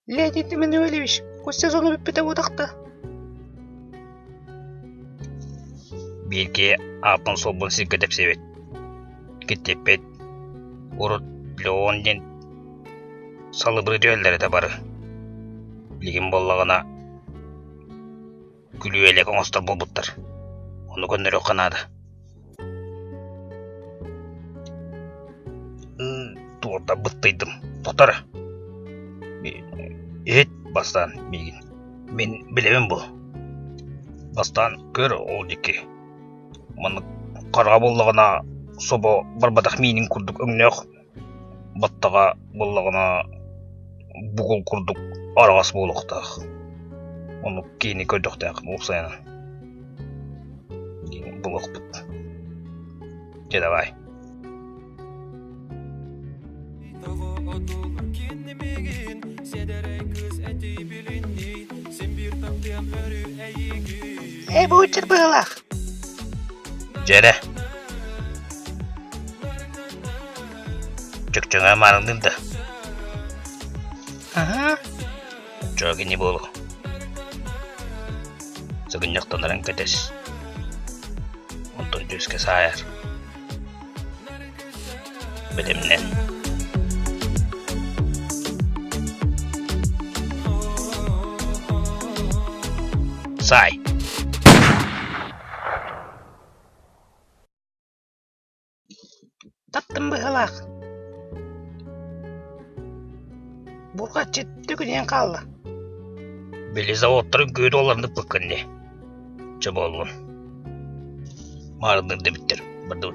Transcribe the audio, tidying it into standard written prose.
Леонид Эммануилович, көз сезоны бітпеді одақта. Белки апын солбын сілкетіп себет. Кеттеппет. Урут Леонден салыбыры жөйлері де бары. Леген боллағына күлі әлек оңыстар болбыттыр. Оны көндірі қанады. Туырда бұттайдым. Тоқтары. Бастан бейгін. Мен білемін бұл. Бастан көр ол деке. Мұны қарға боллағына собо барбадақ мейнің күрдік өңнеқ. Баттаға боллағына бұғыл күрдік арағас болуқтақ. Оны кейіне көрдіқтақ ұқсайынан. Бұл ұқпыт. Давай. Бұйтыр бұғылақ. Жәрі. Жүк-жүңа марыңдыңды. Жоғы не болу. Зүгін яқтанырын көтес. Онтон жүзге сайар. Білімнен. Сай. Таптым бұғылақ. Бұлға жетті күнен қалды. Білі заводтарын көйді оларынды пыққынде. Чы болуын. Марындырды біттір. Бірді